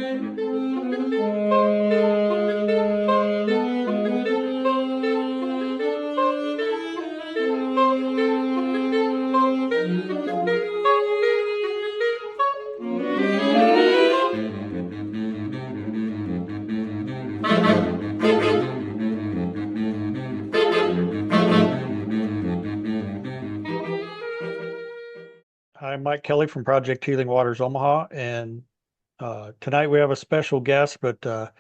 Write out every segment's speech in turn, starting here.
I'm Mike Kelly from Project Healing Waters Omaha, and tonight we have a special guest. But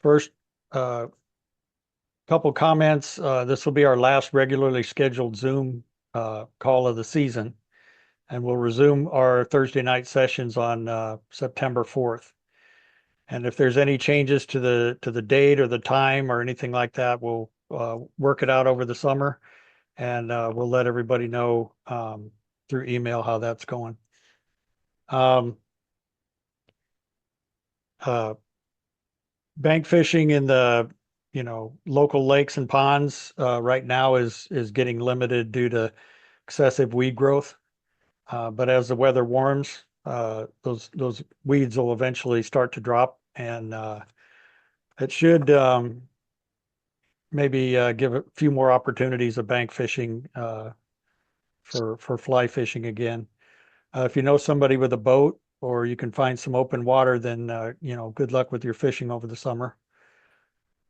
first, a couple comments. This will be our last regularly scheduled Zoom call of the season, and we'll resume our Thursday night sessions on September 4th. And if there's any changes to the date or the time or anything like that, we'll work it out over the summer, and we'll let everybody know through email how that's going. Um, Bank fishing in the local lakes and ponds right now is getting limited due to excessive weed growth. But as the weather warms, those weeds will eventually start to drop, and it should maybe give a few more opportunities of bank fishing for fly fishing again. If you know somebody with a boat, or you can find some open water, then good luck with your fishing over the summer.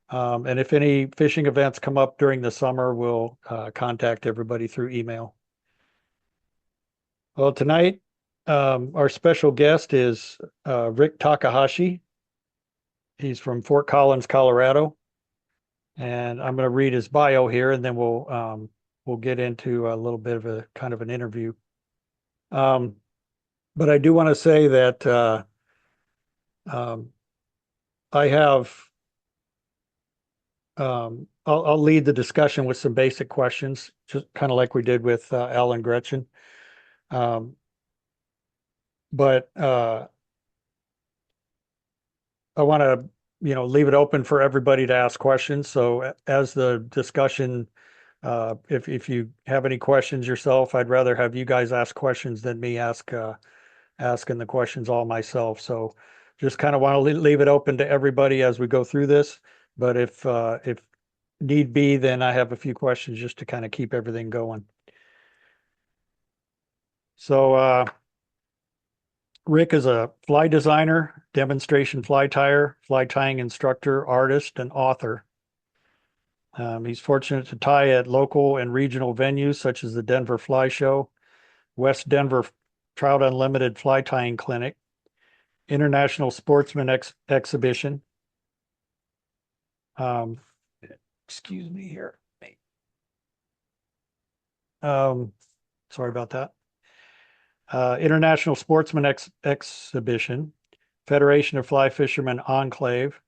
And if any fishing events come up during the summer, we'll contact everybody through email. Well, tonight, our special guest is Rick Takahashi. He's from Fort Collins, Colorado. And I'm going to read his bio here, and then we'll get into a little bit of a kind of an interview. But I do want to say that I have I'll lead the discussion with some basic questions, just kind of like we did with Al and Gretchen. But I want to, leave it open for everybody to ask questions. So as the discussion, if you have any questions yourself, I'd rather have you guys ask questions than me asking the questions all myself. So just kind of want to leave it open to everybody as we go through this. But if need be, then I have a few questions just to kind of keep everything going. So Rick is a fly designer, demonstration fly tying instructor, artist, and author. He's fortunate to tie at local and regional venues such as the Denver Fly Show, West Denver Trout Unlimited Fly Tying Clinic, International Sportsman Exhibition. Excuse me here. Sorry about that. International Sportsman Exhibition, Federation of Fly Fishermen Enclave,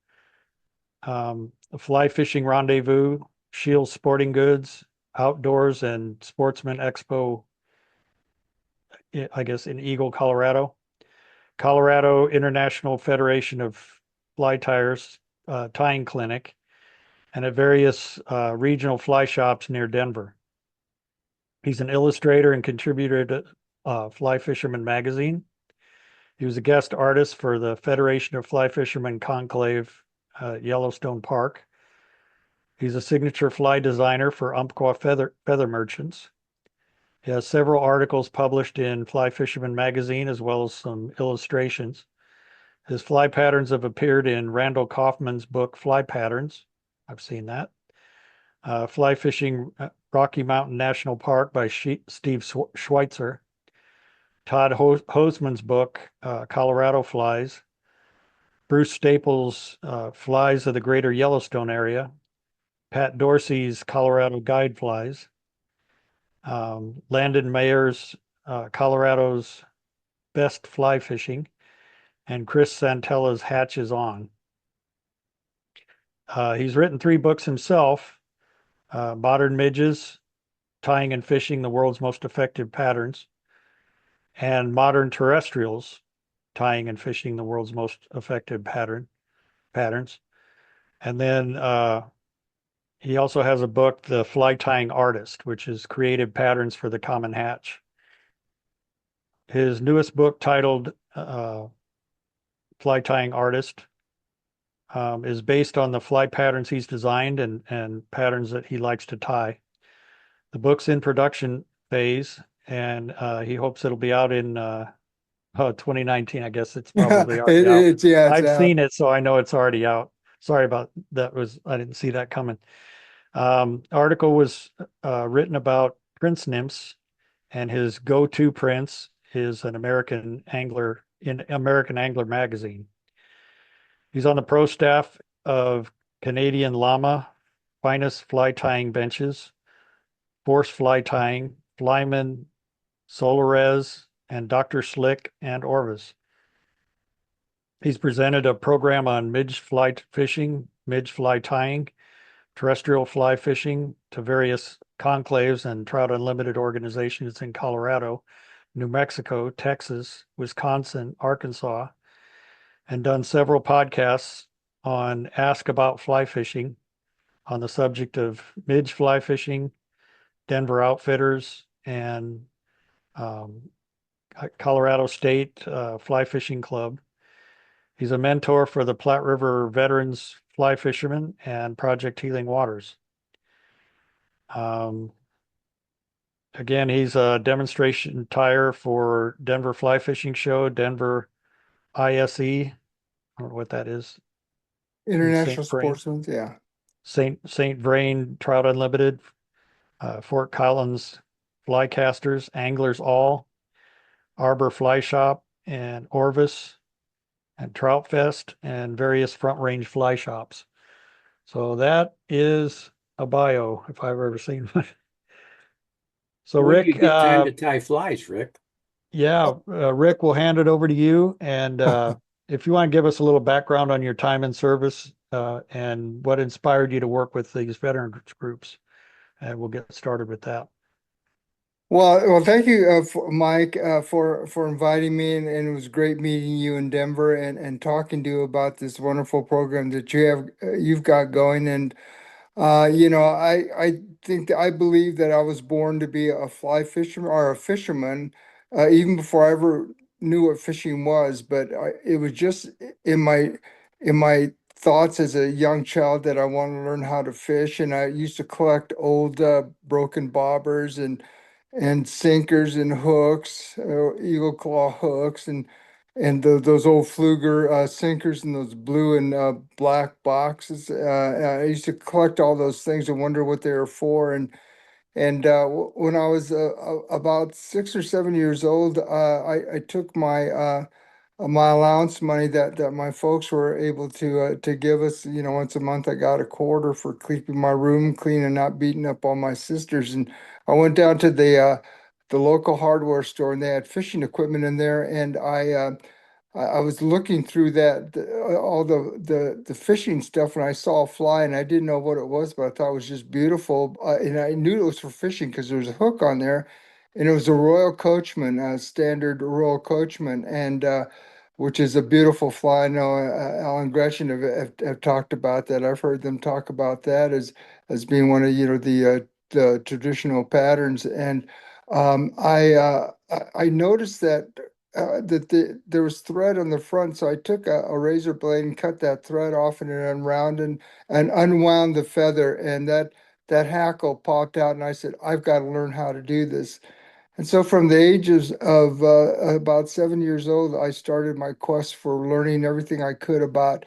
the Fly Fishing Rendezvous, Shields Sporting Goods, Outdoors and Sportsman Expo, I guess in Eagle, Colorado, Colorado International Federation of Fly Tyers Tying Clinic, and at various regional fly shops near Denver. He's an illustrator and contributor to Fly Fisherman magazine. He was a guest artist for the Federation of Fly Fishermen Conclave Yellowstone Park. He's a signature fly designer for Umpqua Feather Merchants. He has several articles published in Fly Fisherman magazine, as well as some illustrations. His fly patterns have appeared in Randall Kaufman's book, Fly Patterns. I've seen that. Fly Fishing Rocky Mountain National Park by Steve Schweitzer. Todd Hoseman's book, Colorado Flies. Bruce Staples' Flies of the Greater Yellowstone Area. Pat Dorsey's Colorado Guide Flies. Landon Mayer's Colorado's Best Fly Fishing. And Chris Santella's Hatches On. He's written 3 books himself, Modern Midges, Tying and Fishing the World's Most Effective Patterns, and Modern Terrestrials, Tying and Fishing the World's Most Effective Patterns. And then he also has a book, The Fly Tying Artist, which is Creative Patterns for the Common Hatch. His newest book, titled fly tying artist. Is based on the fly patterns he's designed and patterns that he likes to tie. The book's in production phase, and he hopes it'll be out in 2019. I guess it's probably already out. Yeah, it's I've out. seen it, so I know it's already out. Sorry about that. I didn't see that coming. Article was written about prince nymphs, and his go-to prince is an American angler in American Angler magazine. He's on the pro staff of Canadian Llama, Finest Fly Tying Benches, Force Fly Tying, Flyman, Solares, and Dr. Slick and Orvis. He's presented a program on midge fly fishing, midge fly tying, terrestrial fly fishing to various conclaves and Trout Unlimited organizations in Colorado, New Mexico, Texas, Wisconsin, Arkansas, and done several podcasts on Ask About Fly Fishing on the subject of midge fly fishing, Denver Outfitters, and um, Colorado State Fly Fishing Club. He's a mentor for the Platte River Veterans Fly Fishermen and Project Healing Waters. Um, Again, he's a demonstration tire for Denver Fly Fishing Show, Denver ISE. I don't know what that is in International St. Vrain. Sportsman, yeah. St. Vrain Trout Unlimited, Fort Collins Flycasters, Anglers All, Arbor Fly Shop, and Orvis, and Trout Fest, and various Front Range fly shops. So that is a bio, if I've ever seen one. So When do you Rick, get time to tie flies, Rick? yeah, Rick, we'll hand it over to you. And if you want to give us a little background on your time in service and what inspired you to work with these veteran groups, and we'll get started with that. Well, thank you, Mike, for inviting me, and it was great meeting you in Denver and talking to you about this wonderful program that you've got going. And I think I believe that I was born to be a fly fisherman or a fisherman, even before I ever knew what fishing was. But it was just in my thoughts as a young child that I wanted to learn how to fish, and I used to collect old broken bobbers and sinkers and hooks, eagle claw hooks, and those old Fluger sinkers and those blue and black boxes. I used to collect all those things and wonder what they were for. And when I was about 6 or 7 years old, I took my allowance money that my folks were able to give us. Once a month I got a quarter for keeping my room clean and not beating up all my sisters. And I went down to the local hardware store, and they had fishing equipment in there. And I was looking through all the fishing stuff, and I saw a fly, and I didn't know what it was, but I thought it was just beautiful. And I knew it was for fishing because there was a hook on there, and it was a Royal Coachman, a standard Royal Coachman, and which is a beautiful fly. I know Alan Gretchen have talked about that. I've heard them talk about that as being one of the traditional patterns. And I noticed that there was thread on the front, so I took a razor blade and cut that thread off and it unwound and unwound the feather, and that hackle popped out, and I said, I've got to learn how to do this. And so from the ages of about 7 years old, I started my quest for learning everything I could about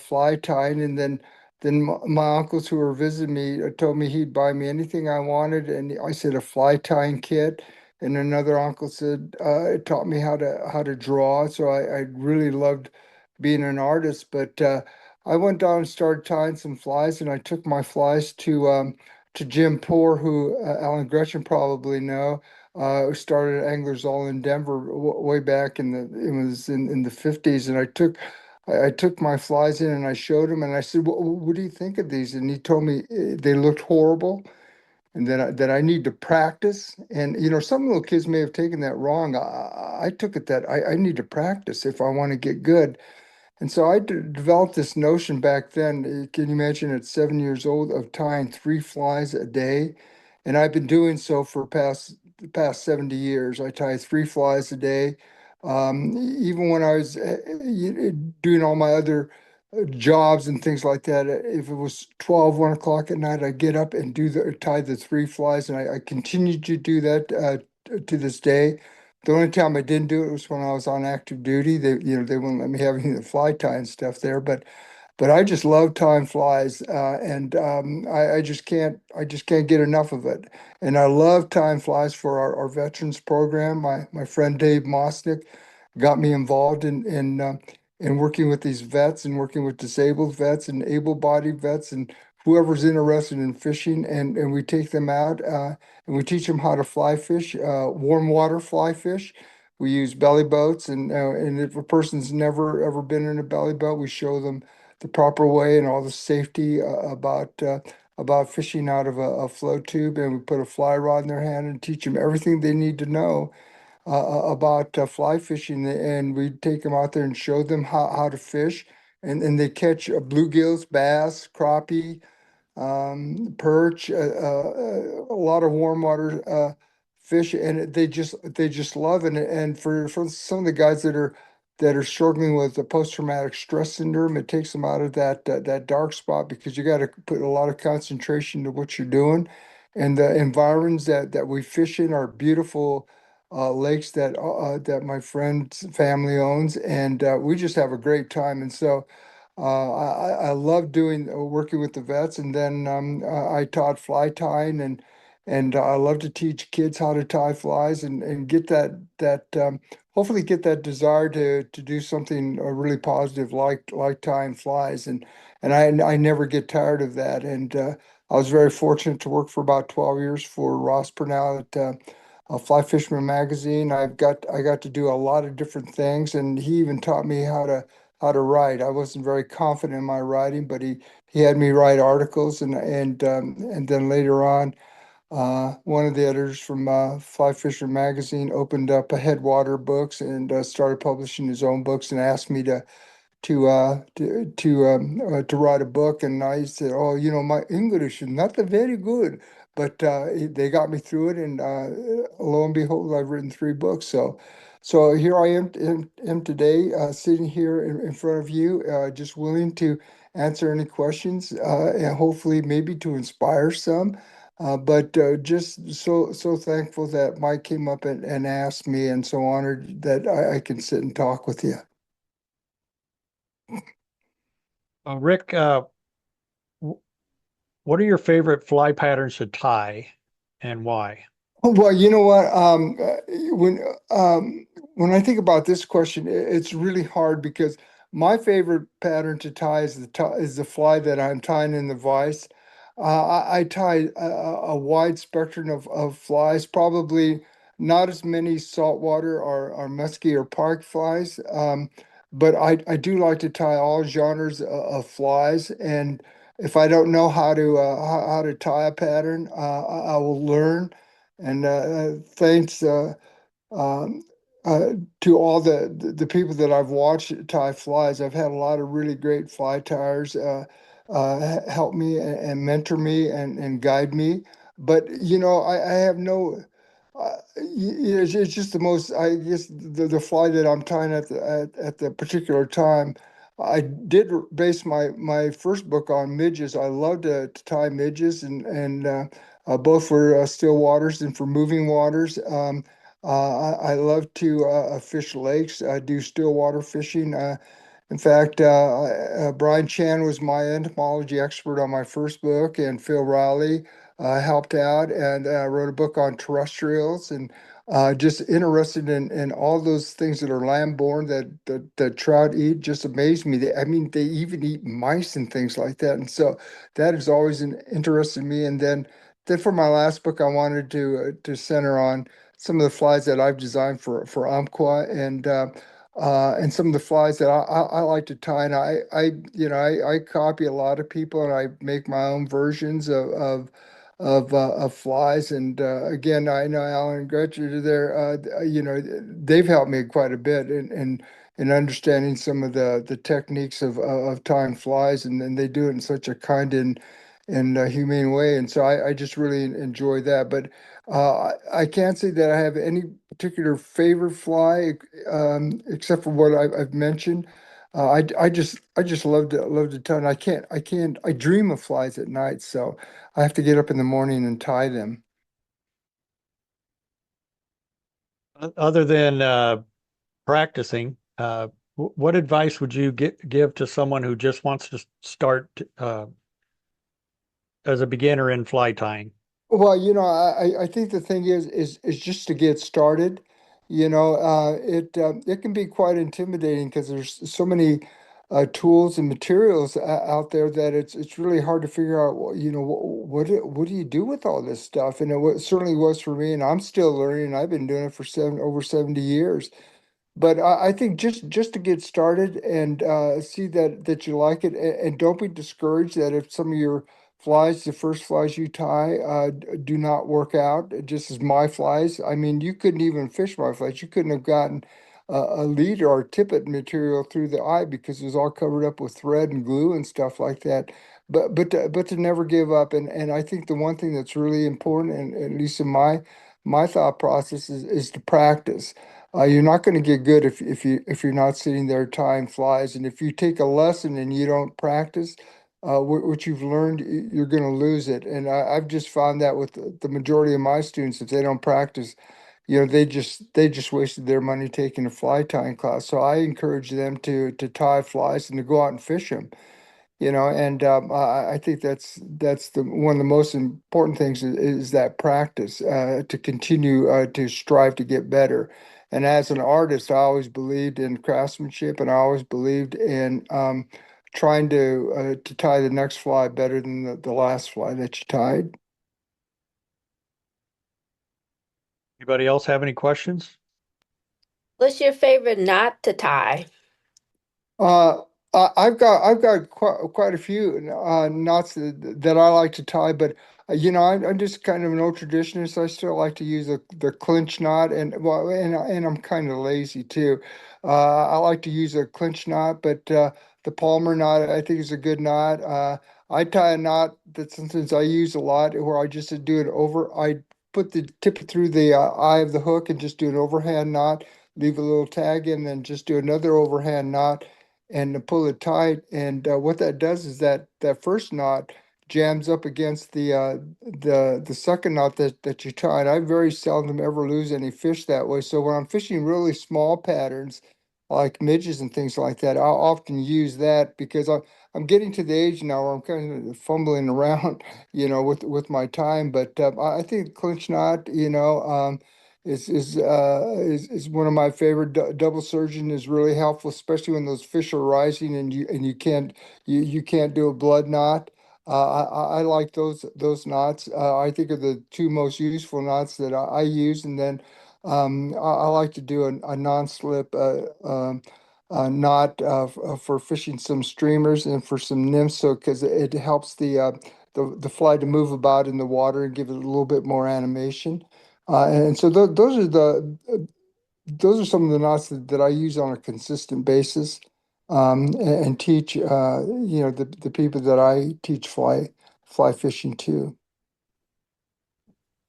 fly tying. And then my uncles who were visiting me told me he'd buy me anything I wanted. And I said a fly tying kit. And another uncle said it taught me how to draw. So I really loved being an artist. But I went down and started tying some flies, and I took my flies to Jim Poor, who Alan Gretchen probably know, who started Anglers All in Denver way back in the 50s. And I took my flies in and I showed him, and I said, what do you think of these? And he told me they looked horrible, and that I need to practice. And some little kids may have taken that wrong. I took it that I need to practice if I want to get good. And so I developed this notion back then. Can you imagine at 7 years old of tying 3 flies a day? And I've been doing so for the past 70 years. I tie 3 flies a day. Even when I was doing all my other jobs and things like that, if it was 1 o'clock at night, I'd get up and tie the three flies, and I continue to do that to this day. The only time I didn't do it was when I was on active duty. They wouldn't let me have any of the fly tie and stuff there, but I just love time flies, and I just can't get enough of it. And I love time flies for our veterans program. My friend Dave Mosnick got me involved in working with these vets and working with disabled vets and able-bodied vets and whoever's interested in fishing, and we take them out and we teach them how to fly fish, warm water fly fish. We use belly boats, and if a person's never ever been in a belly boat, we show them the proper way and all the safety about fishing out of a float tube, and we put a fly rod in their hand and teach them everything they need to know about fly fishing, and we take them out there and show them how to fish, and they catch bluegills, bass, crappie, perch, a lot of warm water fish, and they just love it. And for some of the guys that are struggling with the post-traumatic stress syndrome, it takes them out of that dark spot because you got to put a lot of concentration to what you're doing. And the environs that we fish in are beautiful lakes that my friend's family owns, and we just have a great time. And so. I love doing working with the vets, and then I taught fly tying, and I love to teach kids how to tie flies and get that hopefully get that desire to do something really positive like tying flies, and I never get tired of that. And I was very fortunate to work for about 12 years for Ross Purnell at Fly Fisherman magazine. I got to do a lot of different things, and he even taught me how to write. I wasn't very confident in my writing, but he had me write articles, and then later on, one of the editors from Fly Fisher magazine opened up a Headwater Books and started publishing his own books and asked me to write a book. And I said, oh, my English is not very good, but they got me through it, and lo and behold, I've written 3 books. So here I am today, sitting here in front of you, just willing to answer any questions, and hopefully maybe to inspire some. But just so thankful that Mike came up and asked me, and so honored that I can sit and talk with you. Rick, w- what are your favorite fly patterns to tie and why? Oh, well, you know what? When I think about this question, it's really hard because my favorite pattern to tie is the fly that I'm tying in the vise. I tie a wide spectrum of flies, probably not as many saltwater or musky or park flies, but I do like to tie all genres of flies. And if I don't know how to tie a pattern, I will learn. And thanks um, to all the people that I've watched tie flies. I've had a lot of really great fly tyers help me and mentor me and guide me. But I have no. It's just the most. I guess the fly that I'm tying at the particular time. I did base my first book on midges. I love to tie midges and both for still waters and for moving waters. I love to fish lakes. I do still water fishing. In fact, Brian Chan was my entomology expert on my first book, and Phil Riley helped out and wrote a book on terrestrials, and just interested in all those things that are land-born that trout eat. Just amazed me. I mean, they even eat mice and things like that, and so that has always interested me. And then for my last book, I wanted to center on some of the flies that I've designed for Umpqua, and some of the flies that I like to tie. And I copy a lot of people, and I make my own versions of flies. And again, I know Alan and Gretchen are there. They've helped me quite a bit in understanding some of the techniques of tying flies, and they do it in such a kind and humane way. And so I just really enjoy that. But I can't say that I have any particular favorite fly, except for what I've mentioned. I just loved a ton. I dream of flies at night, so I have to get up in the morning and tie them. Other than practicing, what advice would you give to someone who just wants to start as a beginner in fly tying? Well, I think the thing is just to get started. It can be quite intimidating because there's so many tools and materials out there that it's really hard to figure out. What do you do with all this stuff? And certainly was for me, and I'm still learning. I've been doing it for over 70 years. But I think just to get started and see that you like it, and don't be discouraged that if some of your flies, the first flies you tie, do not work out, just as my flies. I mean, you couldn't even fish my flies. You couldn't have gotten a lead or a tippet material through the eye because it was all covered up with thread and glue and stuff like that. But to never give up, and I think the one thing that's really important, and at least in my thought process, is to practice. You're not going to get good if you're not sitting there tying flies, and if you take a lesson and you don't practice what you've learned, you're going to lose it. And I've just found that with the majority of my students, if they don't practice, they just wasted their money taking a fly tying class. So I encourage them to tie flies and to go out and fish them. And I think that's the one of the most important things is that practice, to continue to strive to get better. And as an artist, I always believed in craftsmanship, and I always believed in trying to tie the next fly better than the last fly that you tied. Anybody else have any questions? What's your favorite knot to tie? Uh, I've got quite a few knots that I like to tie, but I'm just kind of an old traditionalist. I still like to use the clinch knot, and I'm kind of lazy too. I like to use a clinch knot, but the Palmer knot I think is a good knot. I tie a knot that sometimes I use a lot, where I just do it over. I put the tip it through the eye of the hook and just do an overhand knot, leave a little tag in, then just do another overhand knot and to pull it tight. And what that does is that first knot jams up against the second knot that you tied. I very seldom ever lose any fish that way. So when I'm fishing really small patterns like midges and things like that, I'll often use that because I'm getting to the age now where I'm kind of fumbling around, with my time. But I think clinch knot, is one of my favorite. Double surgeon is really helpful, especially when those fish are rising and you can't do a blood knot. I like those knots. I think are the two most useful knots that I use. And then I like to do a non-slip knot for fishing some streamers and for some nymphs, so because it helps the fly to move about in the water and give it a little bit more animation. And so those are some of the knots that I use on a consistent basis, and teach the people that I teach fly fishing to.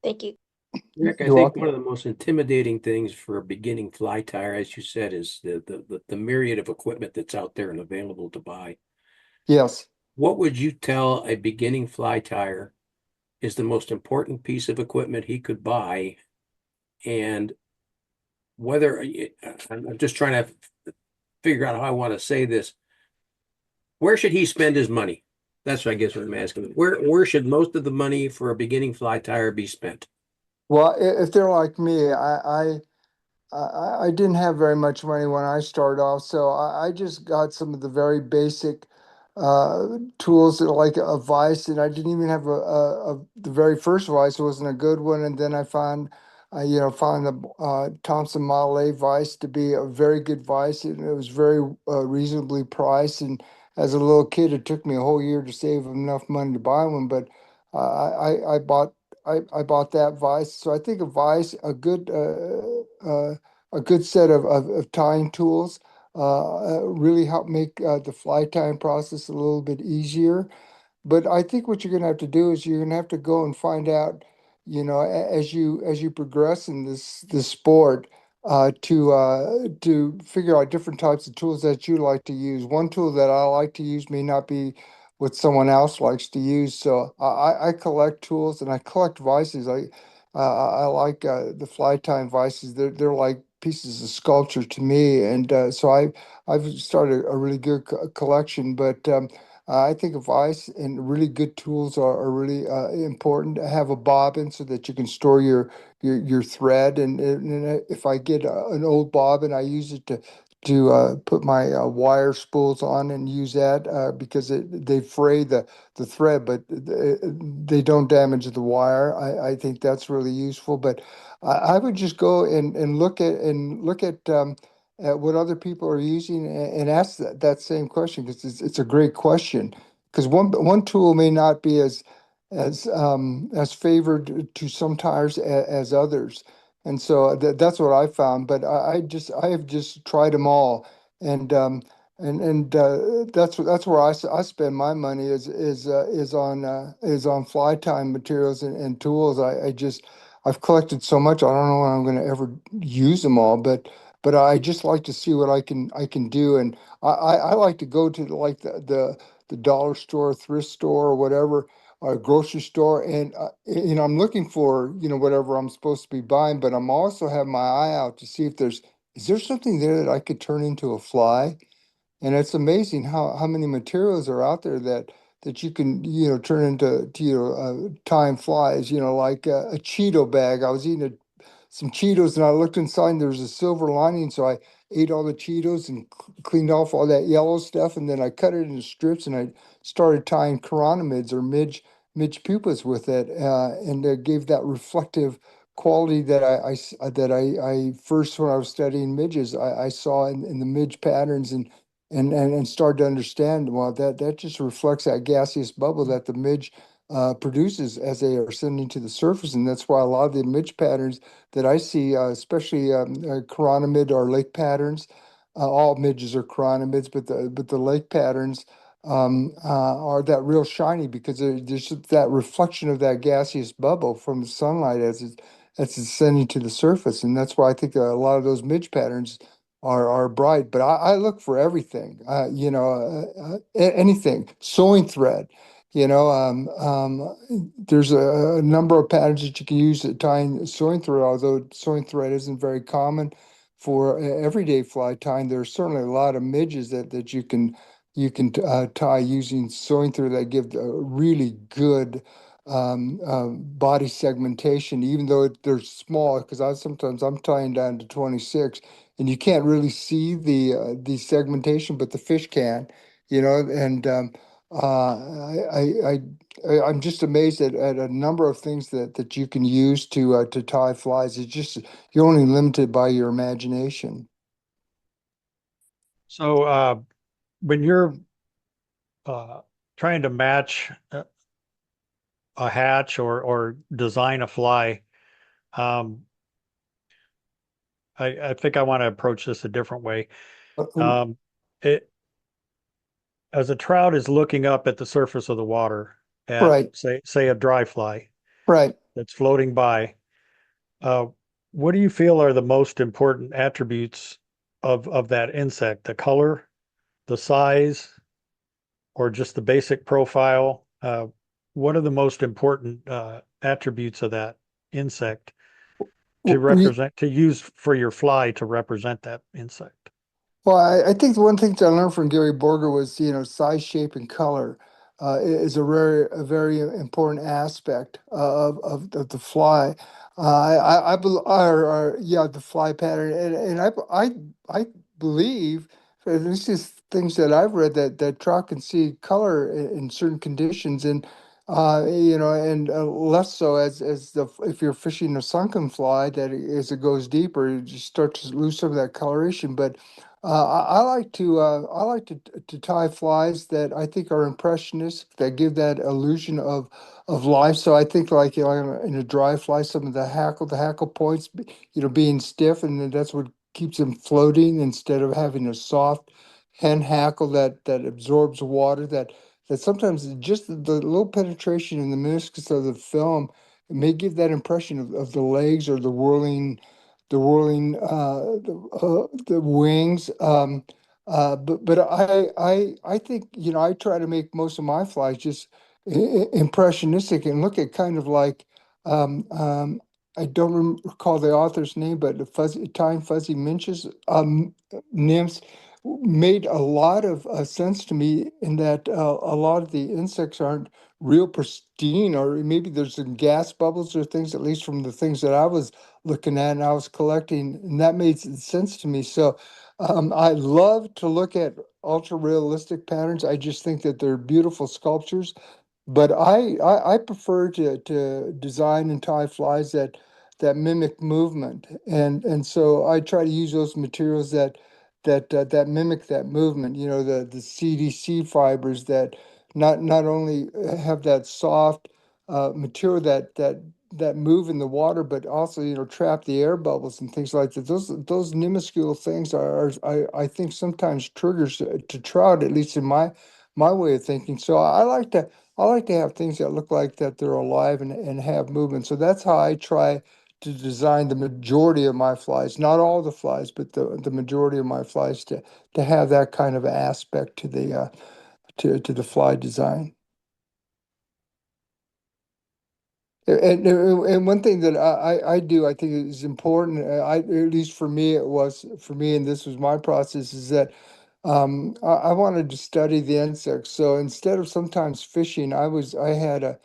Thank you. Rick, I You're think one welcome. of the most intimidating things for a beginning fly tyer, as you said, is the myriad of equipment that's out there and available to buy. Yes. What would you tell a beginning fly tyer is the most important piece of equipment he could buy? And whether I'm just trying to figure out how I want to say this. Where should he spend his money? That's what I guess what I'm asking. Where should most of the money for a beginning fly tyer be spent? Well, if they're like me, I didn't have very much money when I started off, so I just got some of the very basic tools that like a vise, and I didn't even have the very first vise wasn't a good one, and then I found the Thompson Model A vise to be a very good vise, and it was very reasonably priced. And as a little kid, it took me a whole year to save enough money to buy one, but I bought that vise. So I think a vise, a good set of tying tools really help make the fly tying process a little bit easier. but I think what you're gonna have to do is you're gonna have to go and find out, as you progress in this sport, to figure out different types of tools that you like to use. One tool that I like to use may not be what someone else likes to use. So I collect tools and I collect vices. I like the fly tying vices. They're like pieces of sculpture to me, and so I've started a really good collection. But I think advice and really good tools are really important. To have a bobbin so that you can store your thread. And if I get an old bobbin, I use it to put my wire spools on and use that because they fray the thread, but they don't damage the wire. I think that's really useful. But I would just go and look at what other people are using and ask that same question because it's a great question. Because one tool may not be as favored to some tires as others, and so that's what I found. But I have just tried them all, and that's where I spend my money is on fly tying materials and tools. I've collected so much. I don't know when I'm going to ever use them all, but I just like to see what I can do, and I like to go to like the dollar store, thrift store, or whatever, or grocery store, and I'm looking for whatever I'm supposed to be buying, but I'm also have my eye out to see if is there something there that I could turn into a fly. And it's amazing how many materials are out there that you can turn into time flies. Like a Cheeto bag. I was eating some Cheetos and I looked inside and there was a silver lining, so I ate all the Cheetos and cleaned off all that yellow stuff, and then I cut it into strips and I started tying chironomids or midge pupas with it, and gave that reflective quality that I first, when I was studying midges, I saw in the midge patterns, and started to understand, well, that just reflects that gaseous bubble that the midge produces as they are ascending to the surface. And that's why a lot of the midge patterns that I see, especially chironomid or lake patterns, all midges are chironomids, but the lake patterns are that real shiny because there's just that reflection of that gaseous bubble from the sunlight as it's ascending to the surface. And that's why I think a lot of those midge patterns are bright. But I look for everything, anything, sewing thread. There's a number of patterns that you can use at tying sewing thread, although sewing thread isn't very common for everyday fly tying. There's certainly a lot of midges that you can tie using sewing thread that give a really good body segmentation, even though they're small. Because sometimes I'm tying down to 26, and you can't really see the segmentation, but the fish can, and I'm just amazed at a number of things that you can use to tie flies. It's just you're only limited by your imagination. So when you're uh, trying to match a hatch or design a fly, um, I think I want to approach this a different way. Uh, uh, Um, it as a trout is looking up at the surface of the water at Right, say a dry fly right. that's floating by, uh, what do you feel are the most important attributes of that insect? The color, the size, or just the basic profile? What are the most important attributes of that insect to We, represent, to use for your fly to represent that insect? Well, I think the one thing that I learned from Gary Borger was, size, shape, and color is a very important aspect of the fly. Yeah, the fly pattern, and I believe, at least is things that I've read, that trout can see color in certain conditions, and less so as the if you're fishing a sunken fly, that as it goes deeper, you just start to lose some of that coloration, but. I like to tie flies that I think are impressionistic, that give that illusion of life. So I think, like, in a dry fly, some of the hackle points, being stiff, and then that's what keeps them floating instead of having a soft hen hackle that absorbs water, that sometimes just the little penetration in the meniscus of the film may give that impression of the legs or the wings. But I think, I try to make most of my flies just impressionistic and look at kind of like, um, um, I don't recall the author's name, but the fuzzy minches, nymphs made a lot of sense to me in that a lot of the insects aren't real pristine, or maybe there's some gas bubbles or things, at least from the things that I was looking at and I was collecting, and that made sense to me. So I love to look at ultra realistic patterns. I just think that they're beautiful sculptures. But I prefer to design and tie flies that mimic movement, and so I try to use those materials that mimic that movement. The CDC fibers that not only have that soft material that move in the water, but also trap the air bubbles and things like that. Those minuscule things I think sometimes triggers to trout, at least in my way of thinking. So I like to have things that look like that they're alive and have movement. So that's how I try to design the majority of my flies, not all the flies, but the majority of my flies to have that kind of aspect to the fly design. And one thing that I do, I think is important, at least for me, it was for me, and this was my process, is that I wanted to study the insects. So instead of sometimes fishing, I had a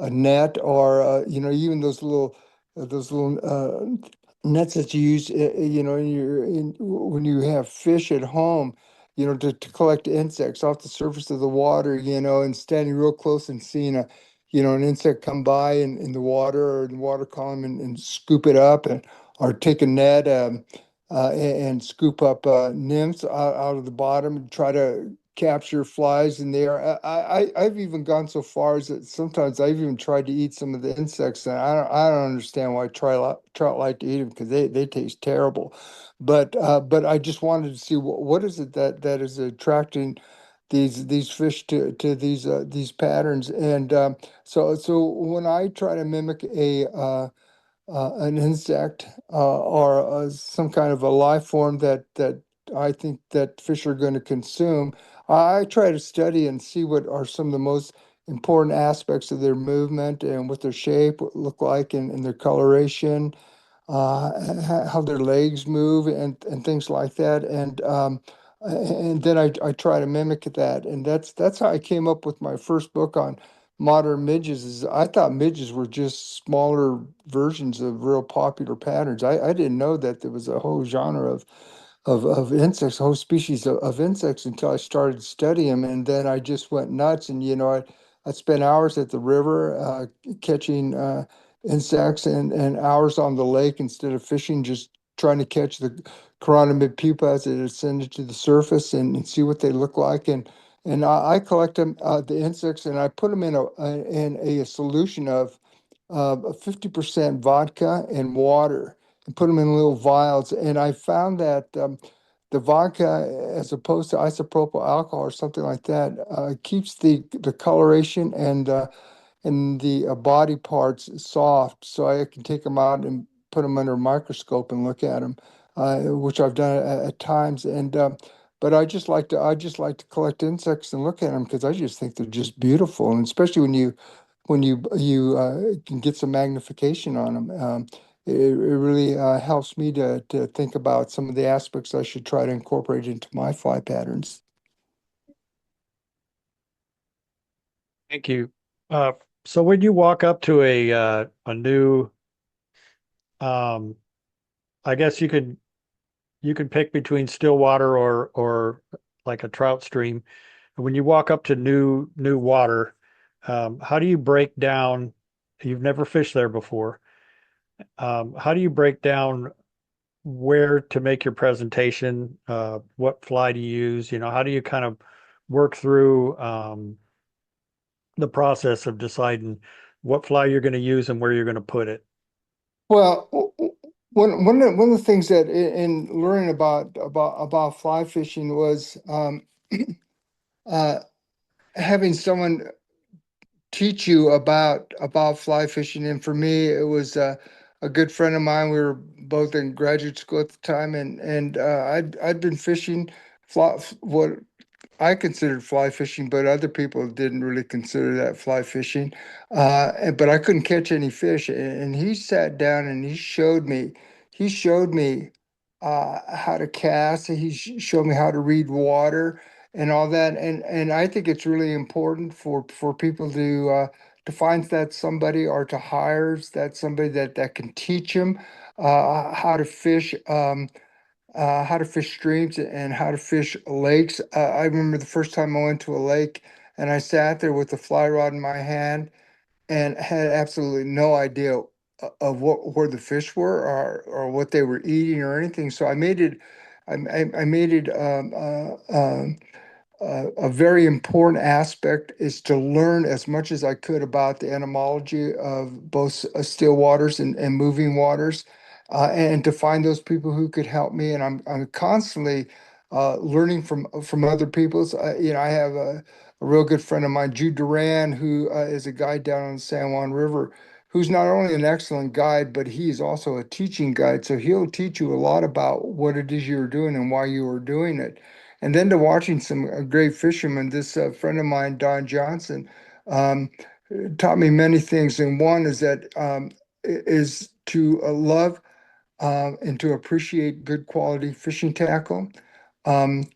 net, or even those little nets that you use, when you have fish at home, to collect insects off the surface of the water, and standing real close and seeing an insect come by in the water or in the water column, and scoop it up, or take a net. And scoop up nymphs out of the bottom and try to capture flies in there. I've even gone so far as that sometimes I've even tried to eat some of the insects, and I don't understand why trout like to eat them, because they taste terrible. But I just wanted to see what is it that is attracting these fish to these patterns. And so when I try to mimic an insect, or some kind of a life form that I think that fish are going to consume, I try to study and see what are some of the most important aspects of their movement and what their shape look like, and their coloration, how their legs move, and things like that. And then I try to mimic that. And that's how I came up with my first book on modern midges. Is I thought midges were just smaller versions of real popular patterns. I didn't know that there was a whole genre of insects, a whole species of insects, until I started studying them. And then I just went nuts. And I spent hours at the river catching insects, and hours on the lake instead of fishing, just trying to catch the chironomid pupa as it ascended to the surface, and see what they look like. And I collect them, the insects, and I put them in a solution of 50% vodka and water, and put them in little vials. And I found that the vodka, as opposed to isopropyl alcohol or something like that, keeps the coloration and the body parts soft, so I can take them out and put them under a microscope and look at them, which I've done at times. And but I just like to collect insects and look at them, because I just think they're just beautiful, and especially when you can get some magnification on them. It really helps me to think about some of the aspects I should try to incorporate into my fly patterns. Thank you. Uh, so when you walk up to a new, um, I guess you can pick between still water or like a trout stream. When you walk up to new water, how do you break down? You've never fished there before. How do you break down where to make your presentation? What fly to use? How do you kind of work through the process of deciding what fly you're going to use and where you're going to put it? Well, one of the things that in learning about fly fishing was uh, having someone teach you about fly fishing. And for me, it was a good friend of mine. We were both in graduate school at the time, and I'd been fishing what I considered fly fishing, but other people didn't really consider that fly fishing. But I couldn't catch any fish, and he sat down and he showed me how to cast. He showed me how to read water and all that. And I think it's really important for people to find that somebody or to hire that somebody that can teach them how to fish. How to fish streams and how to fish lakes. I remember the first time I went to a lake and I sat there with the fly rod in my hand and had absolutely no idea of where the fish were or what they were eating or anything. So I made it a very important aspect is to learn as much as I could about the entomology of both still waters and moving waters, and to find those people who could help me. And I'm constantly learning from other people's. I have a real good friend of mine, Jude Duran, who is a guide down on the San Juan River, who's not only an excellent guide, but he's also a teaching guide. So he'll teach you a lot about what it is you're doing and why you are doing it. And then to watching some great fishermen, this friend of mine, Don Johnson, um, taught me many things. And one is that is to love and to appreciate good quality fishing tackle.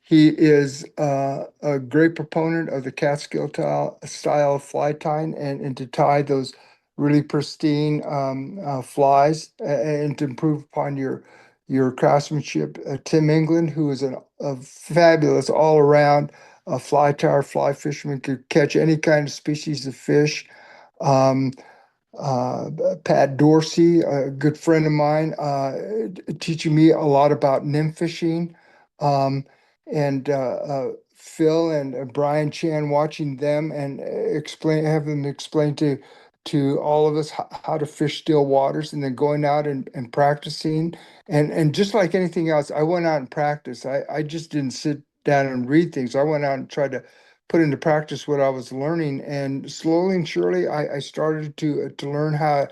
He is a great proponent of the Catskill style fly tying and to tie those really pristine flies and to improve upon your craftsmanship. Tim England, who is a fabulous all around fly tyer, fly fisherman, could catch any kind of species of fish. Um, uh, Pat Dorsey, a good friend of mine, teaching me a lot about nymph fishing. Um, and Phil and Brian Chan, watching them and have them explain to all of us how to fish still waters, and then going out and practicing. And just like anything else, I went out and practiced. I just didn't sit down and read things. I went out and tried to put into practice what I was learning, and slowly and surely I started to learn how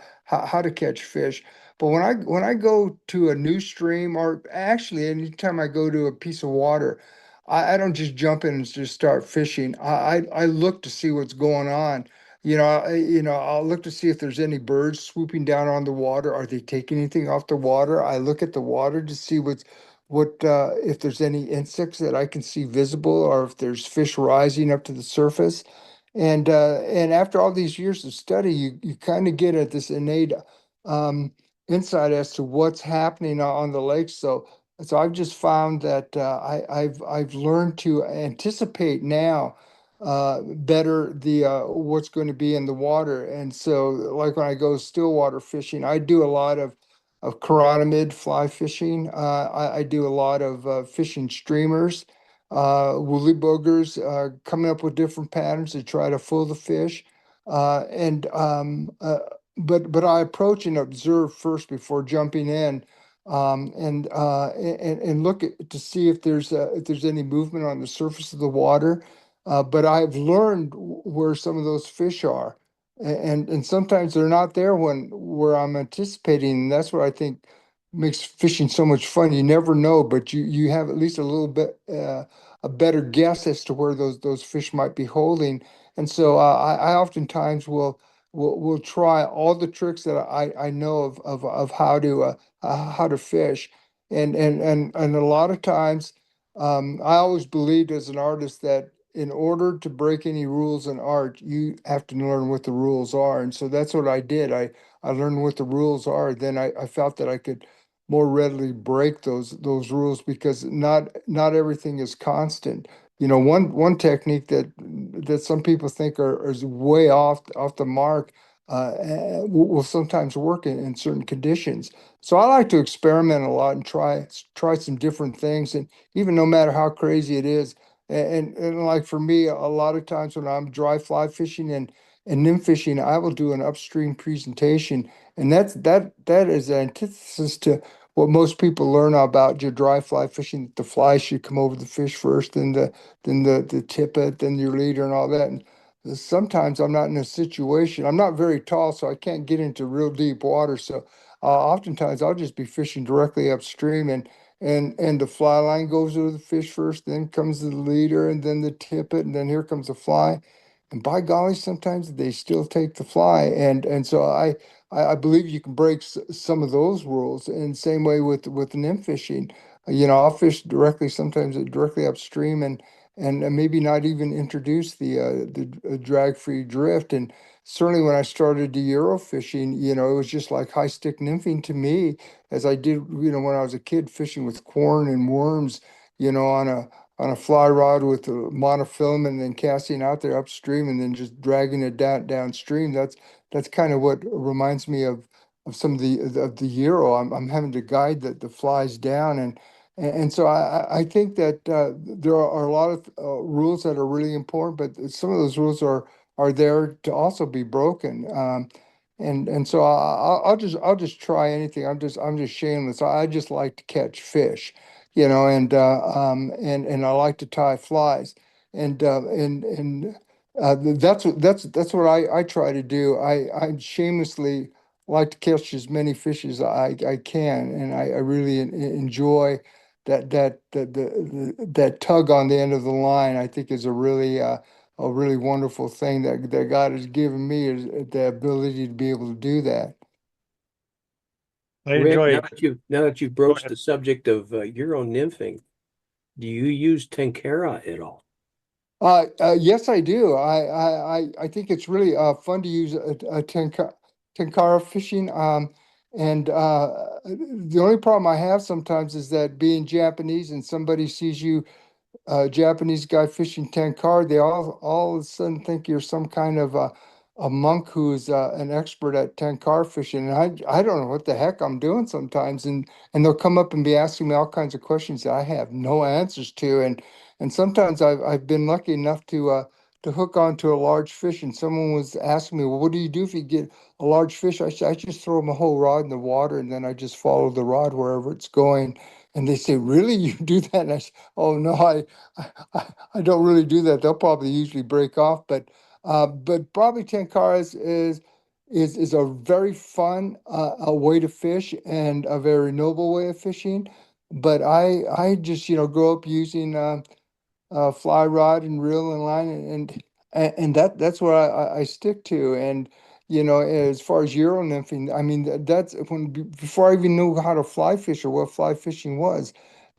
to catch fish. But when I go to a new stream, or actually anytime I go to a piece of water, I don't just jump in and just start fishing. I look to see what's going on. I'll look to see if there's any birds swooping down on the water. Are they taking anything off the water? I look at the water to see what if there's any insects that I can see visible, or if there's fish rising up to the surface. And after all these years of study, you kind of get at this innate um, insight as to what's happening on the lake. So I've just found that I've learned to anticipate now better the what's going to be in the water. And so, like when I go still water fishing, I do a lot of chironomid fly fishing. I do a lot of fishing streamers, woolly boogers, coming up with different patterns to try to fool the fish. And but I approach and observe first before jumping in, and look to see if there's any movement on the surface of the water. But I've learned where some of those fish are. And sometimes they're not there when where I'm anticipating, and that's what I think makes fishing so much fun. You never know, but you have at least a little bit a better guess as to where those fish might be holding. And so I oftentimes will try all the tricks that I know of how to fish, and a lot of times I always believed as an artist that in order to break any rules in art, you have to learn what the rules are. And so that's what I did. I learned what the rules are. Then I felt that I could more readily break those rules because not everything is constant. One technique that some people think is way off the mark will sometimes work in certain conditions. So I like to experiment a lot and try some different things, and even no matter how crazy it is. And like for me, a lot of times when I'm dry fly fishing and nymph fishing, I will do an upstream presentation, and that is the antithesis to what most people learn about your dry fly fishing, that the fly should come over the fish first, then the tippet, then your leader and all that. And sometimes I'm not in a situation, I'm not very tall, so I can't get into real deep water. So oftentimes I'll just be fishing directly upstream, and the fly line goes over the fish first, then comes the leader, and then the tippet, and then here comes the fly. And by golly, sometimes they still take the fly. And so I believe you can break some of those rules. And same way with nymph fishing. I'll fish directly, sometimes directly upstream, and maybe not even introduce the drag-free drift. And certainly when I started the Euro fishing, it was just like high stick nymphing to me, as I did, when I was a kid fishing with corn and worms, on a fly rod with a monofilament, and then casting out there upstream and then just dragging it downstream. That's kind of what reminds me of some of the Euro. I'm having to guide the flies down, and so I think that there are a lot of rules that are really important, but some of those rules are there to also be broken. And so I'll just try anything. I'm just shameless. I just like to catch fish, and I like to tie flies, and that's what I try to do. I shamelessly like to catch as many fish as I can, and I really enjoy that tug on the end of the line. I think is a really wonderful thing that God has given me, is the ability to be able to do that. I Rick, enjoy. now that you've Go broached ahead. the subject of Euro nymphing, do you use tenkara at all? Yes, I do. I think it's really fun to use a tenkara fishing. And the only problem I have sometimes is that being Japanese and somebody sees you, Japanese guy fishing tenkara, they all of a sudden think you're some kind of a monk who's an expert at tenkara fishing. And I don't know what the heck I'm doing sometimes. And they'll come up and be asking me all kinds of questions that I have no answers to. And sometimes I've been lucky enough to hook onto a large fish, and someone was asking me, well, what do you do if you get a large fish? I just throw my whole rod in the water, and then I just follow the rod wherever it's going. And they say, really, you do that? And I say, oh no, I don't really do that. They'll probably usually break off, but probably tenkara is a very fun a way to fish, and a very noble way of fishing. But I just grow up using fly rod and reel and line, and that's what I stick to. And as far as Euro nymphing, I mean that's before I even knew how to fly fish or what fly fishing was.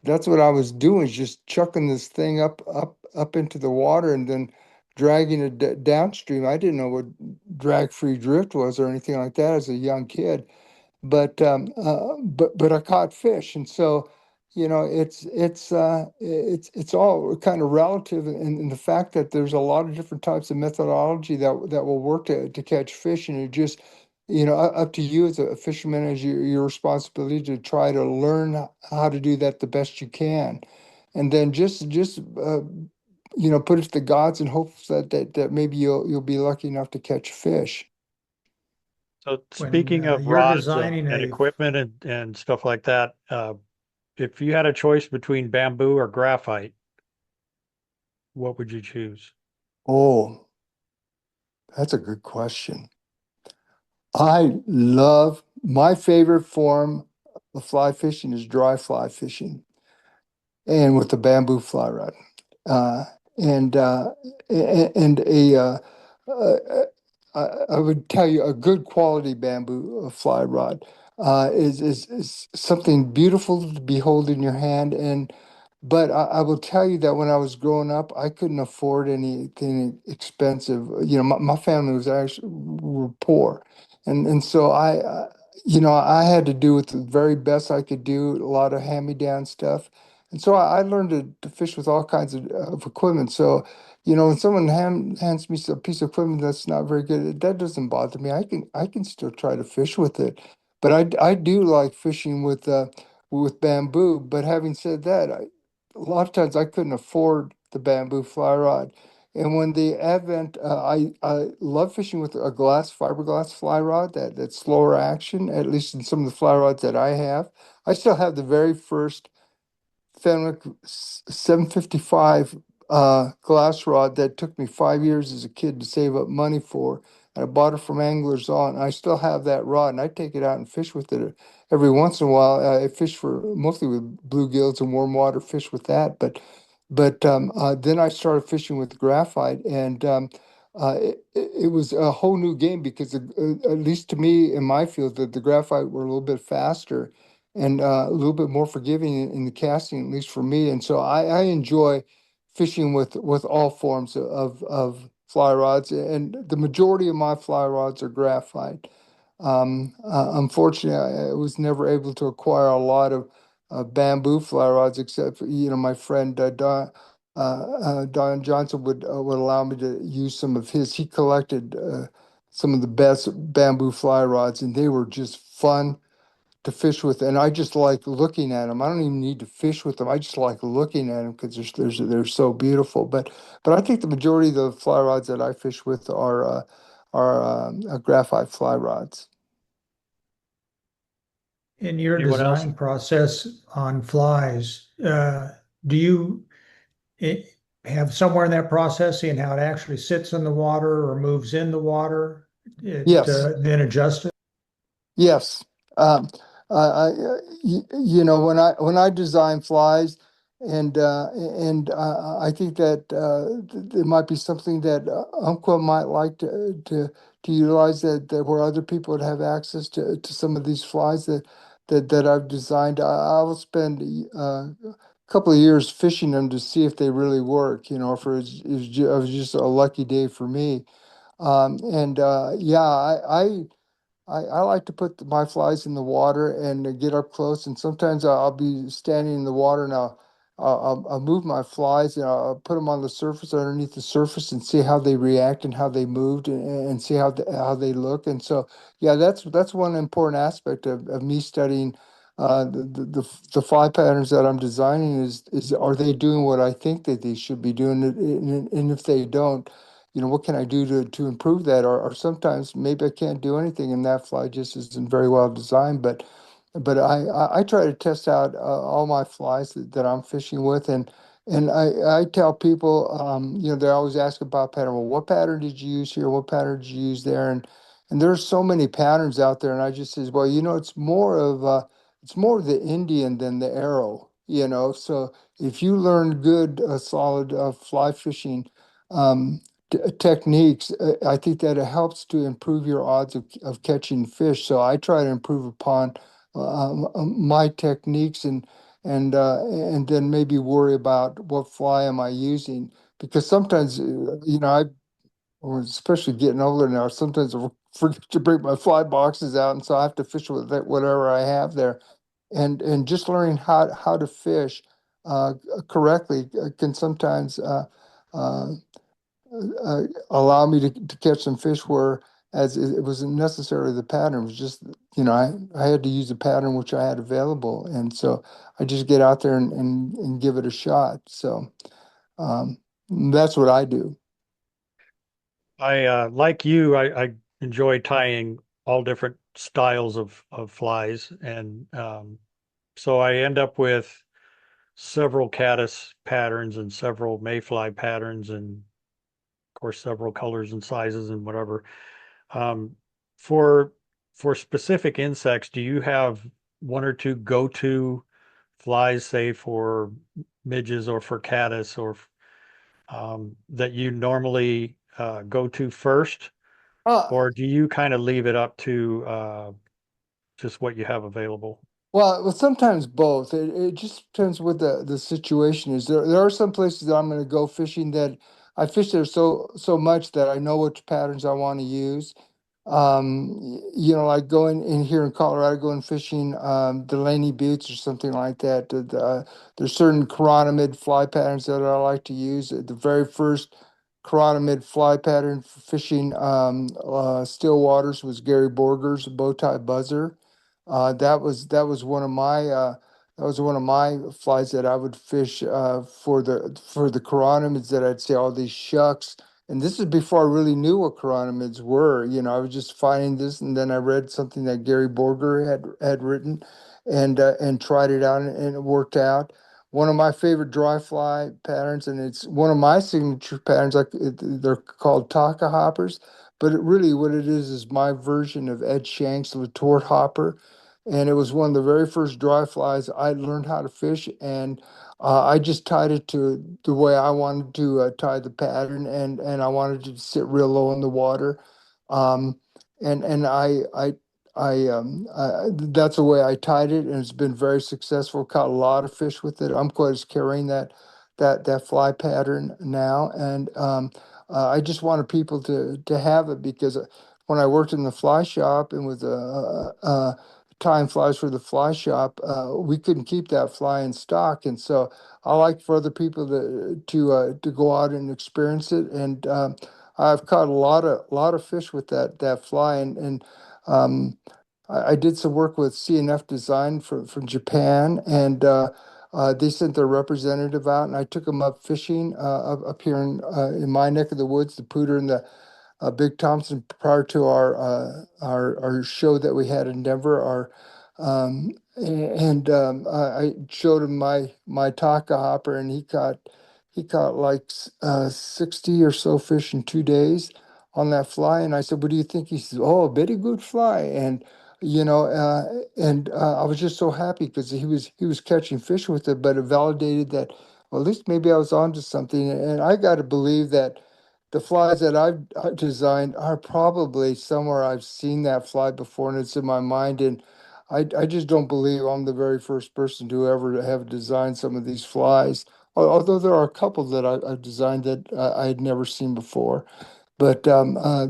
That's what I was doing, is just chucking this thing up into the water and then dragging it downstream. I didn't know what drag free drift was or anything like that as a young kid, but I caught fish. And so it's all kind of relative in the fact that there's a lot of different types of methodology that will work to catch fish, and it just up to you as a fisherman, as your responsibility to try to learn how to do that the best you can, and then just put it to the gods and hope that maybe you'll be lucky enough to catch fish. So When speaking of you're rods designing and a, equipment and stuff like that, if you had a choice between bamboo or graphite, what would you choose? Oh, that's a good question. I love my favorite form of fly fishing is dry fly fishing, and with the bamboo fly rod. Uh, and and uh, I would tell you, a good quality bamboo fly rod is something beautiful to behold in your hand. But I will tell you that when I was growing up, I couldn't afford anything expensive. My family was actually were poor, and so I had to do with the very best I could do. A lot of hand-me-down stuff, and so I learned to fish with all kinds of equipment. So, when someone hands me a piece of equipment that's not very good, that doesn't bother me. I can still try to fish with it, but I do like fishing with bamboo. But having said that, a lot of times I couldn't afford the bamboo fly rod. And when the advent, I love fishing with a fiberglass fly rod that's slower action, at least in some of the fly rods that I have. I still have the very first Fenwick 755 glass rod that took me 5 years as a kid to save up money for. And I bought it from Anglers On. I still have that rod, and I take it out and fish with it every once in a while. I fish for mostly with bluegills and warm water fish with that, but then I started fishing with graphite, and it was a whole new game because at least to me in my field, the graphite were a little bit faster and a little bit more forgiving in the casting, at least for me. And so I enjoy fishing with all forms of fly rods, and the majority of my fly rods are graphite. Unfortunately, I was never able to acquire a lot of bamboo fly rods, except for, my friend Don Johnson would allow me to use some of his. He collected some of the best bamboo fly rods, and they were just fun to fish with, and I just like looking at them. I don't even need to fish with them. I just like looking at them because they're so beautiful. But I think the majority of the fly rods that I fish with are graphite fly rods. In your Anyone else? design process on flies, do you eh, have somewhere in that process seeing how it actually sits in the water or moves in the water, Yes. then adjust it? Yes. Um, when I design flies, and I think that there might be something that Umpqua might like to utilize that where other people would have access to some of these flies that I've designed. I will spend a couple of years fishing them to see if they really work. If it was just a lucky day for me. And yeah, I like to put my flies in the water and get up close, and sometimes I'll be standing in the water and I'll move my flies and I'll put them on the surface, underneath the surface, and see how they react and how they moved, and see how they look. And so, yeah, that's one important aspect of me studying the fly patterns that I'm designing is are they doing what I think that they should be doing, and if they don't, what can I do to improve that? Or sometimes maybe I can't do anything and that fly just isn't very well designed. But I try to test out all my flies that I'm fishing with, and I tell people, they always ask about pattern. Well, what pattern did you use here? What pattern did you use there? And there's so many patterns out there, and I just says, well, it's more of the Indian than the arrow. So if you learn good, solid fly fishing. Um, Techniques, I think that it helps to improve your odds of catching fish. So I try to improve upon my techniques, and then maybe worry about what fly am I using, because sometimes especially getting older now, sometimes I forget to bring my fly boxes out, and so I have to fish with whatever I have there, and just learning how to fish correctly can sometimes uh, allow me to catch some fish where as it wasn't necessarily the pattern. It was just, I had to use the pattern which I had available. And so I just get out there and give it a shot. So um, that's what I do. Like you, I enjoy tying all different styles of flies, and so I end up with several caddis patterns and several mayfly patterns, and of course several colors and sizes and whatever. Um, for for specific insects, do you have one or two go-to flies, say for midges or for caddis, or that you normally go to first? Uh, Or do you kind of leave it up to just what you have available? well, sometimes both. It just depends what the situation is. There are some places that I'm going to go fishing that I fish there so much that I know which patterns I want to use. Like going in here in Colorado, going fishing Delaney Buttes or something like that. There's certain chironomid fly patterns that I like to use. The very first chironomid fly pattern for fishing still waters was Gary Borger's bow tie buzzer. That was one of my That was one of my flies that I would fish for the chironomids that I'd say all these shucks. And this is before I really knew what chironomids were. I was just finding this, and then I read something that Gary Borger had written, and tried it out, and it worked out. One of my favorite dry fly patterns, and it's one of my signature patterns. They're called taka hoppers, but really what it is my version of Ed Shank's Retort hopper, and it was one of the very first dry flies I learned how to fish, and I just tied it to the way I wanted to tie the pattern, and I wanted it to sit real low in the water, um, and that's the way I tied it, and it's been very successful. Caught a lot of fish with it. I'm quite carrying that fly pattern now, and I just wanted people to have it because when I worked in the fly shop and with tying flies for the fly shop, we couldn't keep that fly in stock, and so I like for other people to go out and experience it. And I've caught a lot of fish with that fly, and I did some work with CNF Design from Japan, and they sent their representative out, and I took them up fishing up here in my neck of the woods, the Pooter and the Big Thompson, prior to our show that we had in Denver. I showed him my taka hopper, and he caught like 60 or so fish in 2 days on that fly. And I said, "What do you think?" He says, "Oh, a very good fly." I was just so happy because he was catching fish with it, but it validated that, well, at least maybe I was onto something. And I got to believe that the flies that I've designed are probably somewhere I've seen that fly before, and it's in my mind. And I just don't believe I'm the very first person to ever have designed some of these flies. Although there are a couple that I've designed that I had never seen before. But I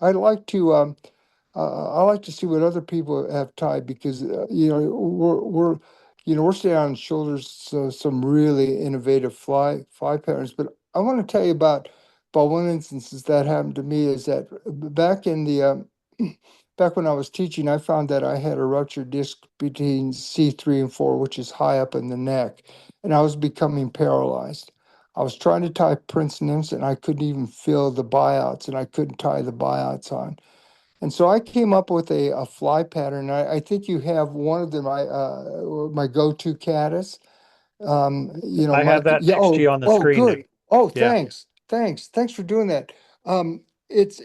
like to I like to see what other people have tied, because we're standing on the shoulders of some really innovative fly patterns. But I want to tell you about one instance that happened to me. Is that back in the back when I was teaching, I found that I had a ruptured disc between C3 and 4, which is high up in the neck, and I was becoming paralyzed. I was trying to tie Prince nymphs, and I couldn't even feel the buyouts, and I couldn't tie the buyouts on. And so I came up with a fly pattern. I think you have one of them. My go-to caddis. I have that Yeah. next to Oh, you on the oh, screen there. good. Oh, Yeah. thanks for doing that. It's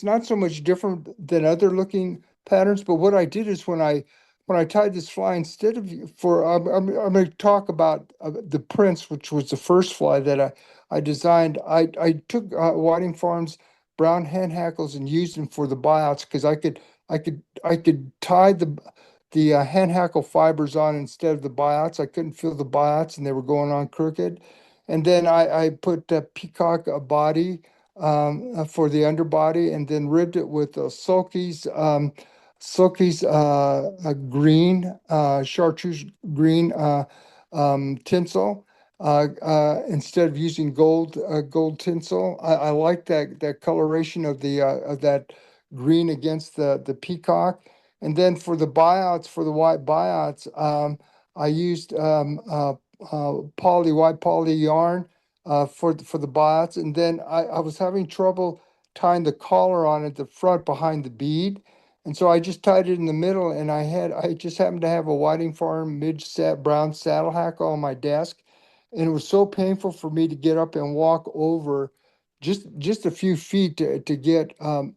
not so much different than other looking patterns, but what I did is when I tied this fly, instead of for I'm going to talk about the Prince, which was the first fly that I designed. I took Whiting Farms brown hen hackles and used them for the buyouts, because I could tie the hen hackle fibers on instead of the buyouts. I couldn't feel the buyouts, and they were going on crooked. And then I put a peacock body for the underbody, and then ribbed it with Sulky's green, chartreuse green tinsel. Instead of using gold tinsel, I like that coloration of that green against the peacock. And then for the buyouts, for the white buyouts, I used white poly yarn for the buyouts. And then I was having trouble tying the collar on at the front behind the bead. And so I just tied it in the middle, and I just happened to have a Whiting Farm brown saddle hackle on my desk. And it was so painful for me to get up and walk over just a few feet to get an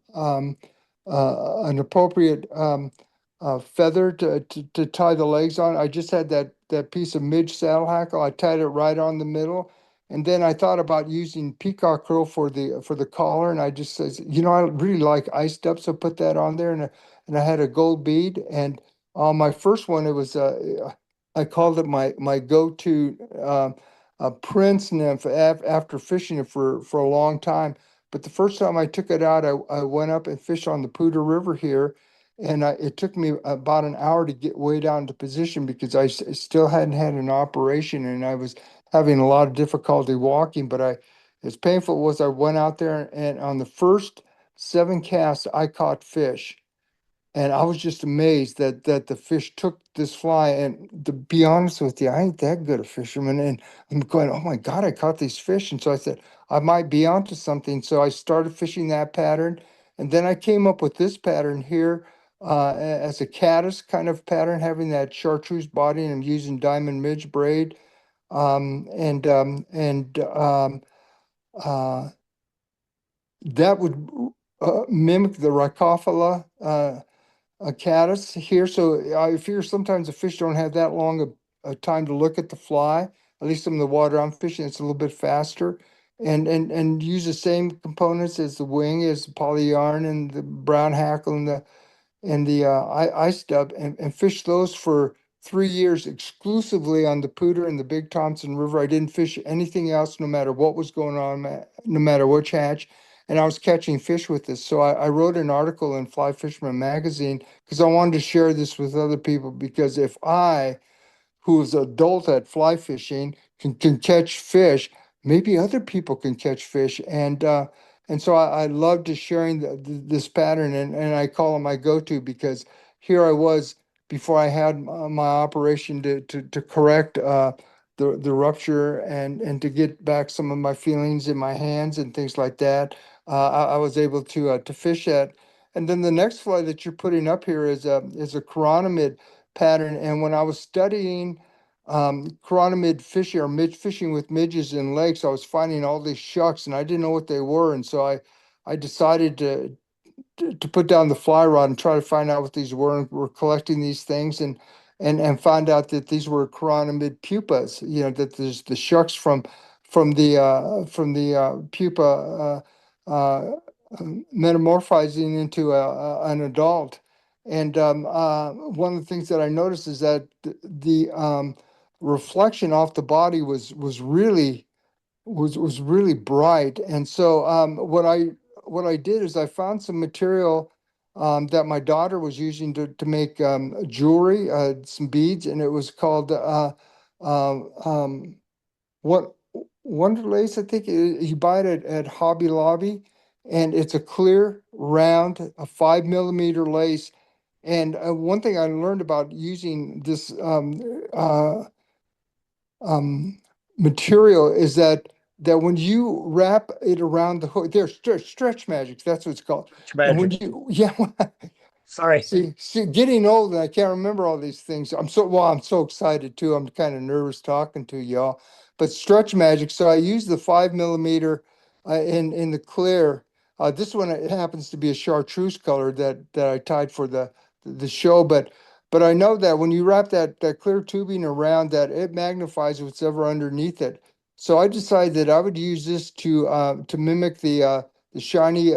appropriate feather to tie the legs on. I just had that piece of midge saddle hackle. I tied it right on the middle. And then I thought about using peacock curl for the collar, and I just says, I really like iced up, so put that on there, and I had a gold bead. And on my first one, it was I called it my go-to Prince nymph after fishing it for a long time. But the first time I took it out, I went up and fished on the Poudre River here, and it took me about an hour to get way down to position, because I still hadn't had an operation, and I was having a lot of difficulty walking. But as painful as I went out there, and on the first 7 casts, I caught fish. And I was just amazed that the fish took this fly. And to be honest with you, I ain't that good a fisherman. And I'm going, oh my God, I caught these fish. And so I said, I might be onto something. So I started fishing that pattern. And then I came up with this pattern here as a caddis kind of pattern, having that chartreuse body, and I'm using diamond midge braid. Uh, that would mimic the Rhacophala caddis here. So I figure sometimes the fish don't have that long a time to look at the fly. At least in the water I'm fishing, it's a little bit faster. And use the same components as the wing, as the poly yarn and the brown hackle and the ice dub, and fish those for 3 years exclusively on the Pooter and the Big Thompson River. I didn't fish anything else, no matter what was going on, no matter which hatch. And I was catching fish with this. So I wrote an article in Fly Fisherman magazine because I wanted to share this with other people. Because if I, who is adult at fly fishing, can catch fish, maybe other people can catch fish. And so I love to sharing this pattern, and I call it my go-to, because here I was before I had my operation to correct the rupture, and to get back some of my feelings in my hands and things like that. I was able to fish that. And then the next fly that you're putting up here is a chironomid pattern. And when I was studying chironomid fishing, or fishing with midges in lakes, I was finding all these shucks and I didn't know what they were. And so I decided to put down the fly rod and try to find out what these were. And we're collecting these things, and find out that these were chironomid pupas, that there's the shucks from the pupa metamorphizing into an adult. And one of the things that I noticed is that the reflection off the body was really bright. And so what I did is I found some material that my daughter was using to make jewelry, some beads, and it was called what Wonder Lace, I think. You buy it at Hobby Lobby, and it's a clear, round, a 5 millimeter lace. And one thing I learned about using this um, material is that when you wrap it around the hook, there's stretch magic. That's what it's called. And when Magic. yeah, Sorry. see, getting old, and I can't remember all these things. I'm so excited too. I'm kind of nervous talking to y'all. But stretch magic. So I use the 5 millimeter in the clear. This one, it happens to be a chartreuse color that I tied for the show. But I know that when you wrap that clear tubing around that, it magnifies what's ever underneath it. So I decided that I would use this to mimic the shiny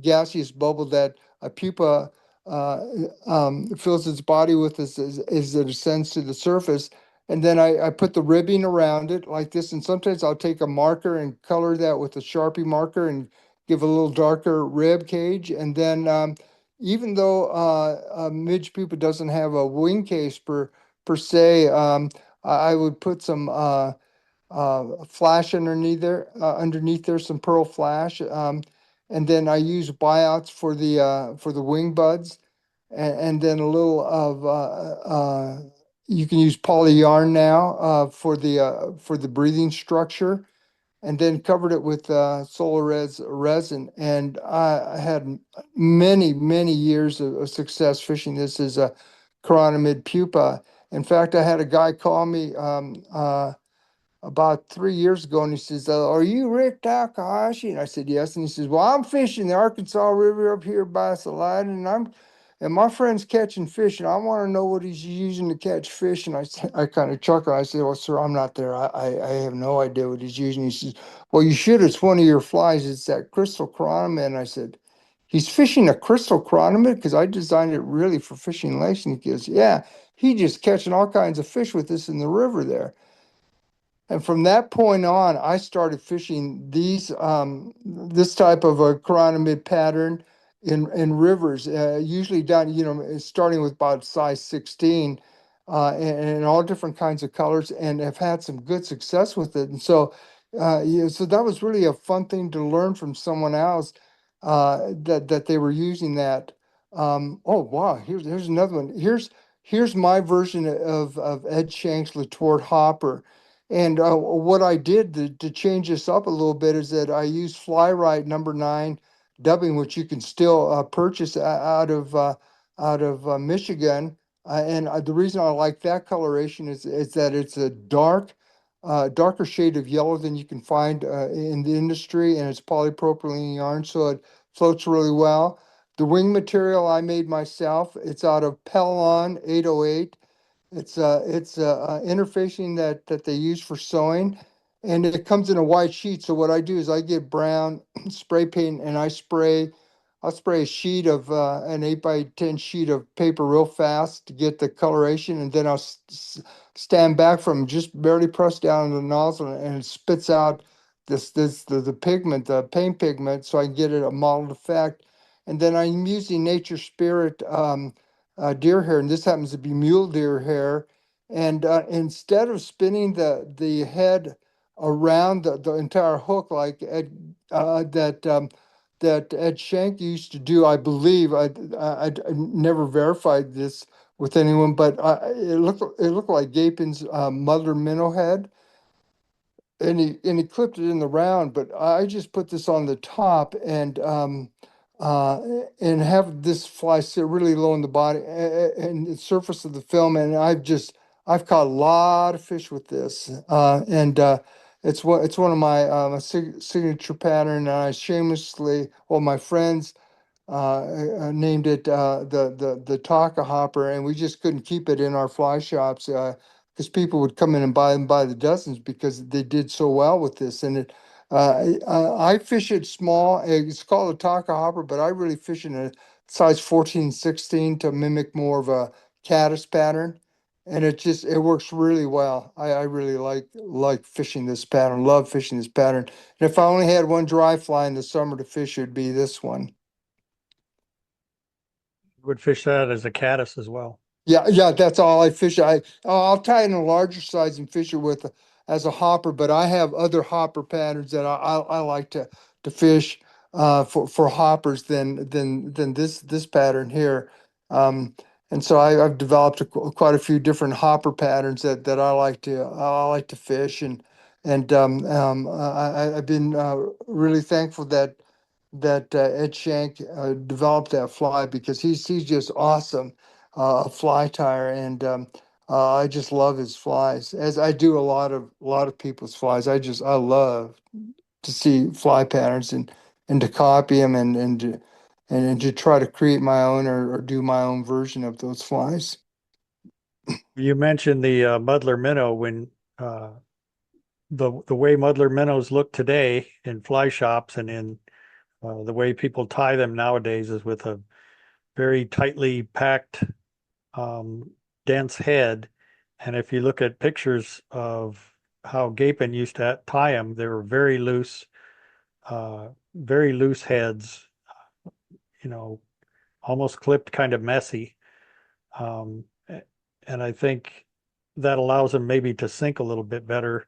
gaseous bubble that a pupa fills its body with as it ascends to the surface. And then I put the ribbing around it like this. And sometimes I'll take a marker and color that with a Sharpie marker and give a little darker rib cage. And then even though midge pupa doesn't have a wing case per se, I would put some flash underneath there, some pearl flash. And then I use buyouts for the wing buds, and then a little of you can use poly yarn now for the breathing structure, and then covered it with solar resin. And I had many years of success fishing this as a chironomid pupa. In fact, I had a guy call me about 3 years ago, and he says, "Are you Rick Takahashi?" And I said, "Yes." And he says, "Well, I'm fishing the Arkansas River up here by Salida, and my friend's catching fish, and I want to know what he's using to catch fish." And I kind of chuckled. I said, "Well, sir, I'm not there. I have no idea what he's using." He says, "Well, you should. It's one of your flies. It's that crystal chironomid." And I said, "He's fishing a crystal chironomid? Because I designed it really for fishing lakes." And he goes, "Yeah, he just catching all kinds of fish with this in the river there." And from that point on, I started fishing this type of a chironomid pattern in rivers, usually down, starting with about size 16, and all different kinds of colors, and have had some good success with it. And so, so that was really a fun thing to learn from someone else, that they were using that Oh wow, here's another one. Here's my version of Ed Shank's Letort Hopper. And what I did to change this up a little bit is that I used Fly Right #9 dubbing, which you can still purchase out of Michigan. And the reason I like that coloration is that it's a darker shade of yellow than you can find in the industry, and it's polypropylene yarn, so it floats really well. The wing material I made myself. It's out of Pellon 808. It's interfacing that they use for sewing, and it comes in a white sheet. So what I do is I get brown spray paint and I'll spray a sheet of an 8 by 10 sheet of paper real fast to get the coloration, and then I'll stand back from just barely press down on the nozzle, and it spits out the pigment, the paint pigment, so I can get it a mottled effect. And then I'm using Nature Spirit deer hair, and this happens to be mule deer hair. And instead of spinning the head around the entire hook like that Ed Shank used to do, I believe. I never verified this with anyone, but it looked like Gapin's mother minnow head, and he clipped it in the round. But I just put this on the top uh, and have this fly sit really low in the body and the surface of the film, and I've caught a lot of fish with this, and it's one of my signature pattern. And I shamelessly, well, my friends named it the Taka Hopper, and we just couldn't keep it in our fly shops because people would come in and buy them by the dozens because they did so well with this. And I fish it small. It's called a Taka Hopper, but I really fish in a size 14, 16 to mimic more of a caddis pattern. And it works really well. I really like fishing this pattern, love fishing this pattern. And if I only had one dry fly in the summer to fish, it'd be this one. Would fish that as a caddis as well. Yeah, that's all I fish. I'll tie it in a larger size and fish it with as a hopper, but I have other hopper patterns that I like to fish for hoppers than this pattern here. Um, and so I've developed quite a few different hopper patterns that I like to fish, and I've been really thankful that Ed Shank developed that fly because he's just awesome, a fly tire, and I just love his flies, as I do a lot of people's flies. I love to see fly patterns and to copy them and to try to create my own or do my own version of those flies. You mentioned the muddler minnow. When uh, the way muddler minnows look today in fly shops and in the way people tie them nowadays is with a very tightly packed, um, dense head. And if you look at pictures of how Gapin used to tie them, they were very loose heads, you know, almost clipped, kind of messy. Um, and I think that allows them maybe to sink a little bit better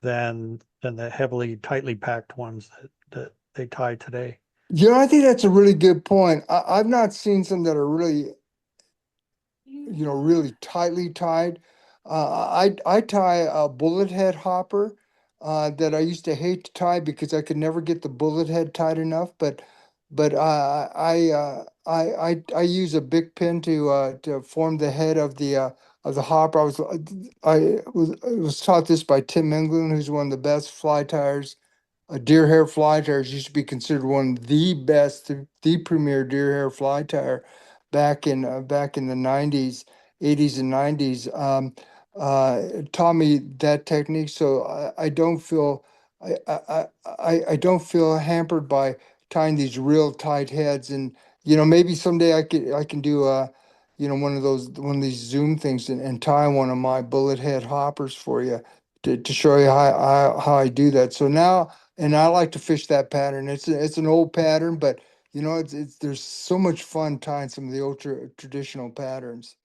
than the heavily tightly packed ones that they tie today. I think that's a really good point. I've not seen some that are really really tightly tied. I tie a bullet head hopper that I used to hate to tie because I could never get the bullet head tight enough. But I use a big pin to form the head of the hopper. I was taught this by Tim England, who's one of the best fly tires. Deer hair fly tires used to be considered one of the best, the premier deer hair fly tire back in the 90s, 80s and 90s. Taught me that technique, so I don't feel I don't feel hampered by tying these real tight heads. And maybe someday I can do one of these Zoom things and tie one of my bullet head hoppers for you to show you how I do that. So now, and I like to fish that pattern. It's an old pattern, but it's there's so much fun tying some of the old traditional patterns.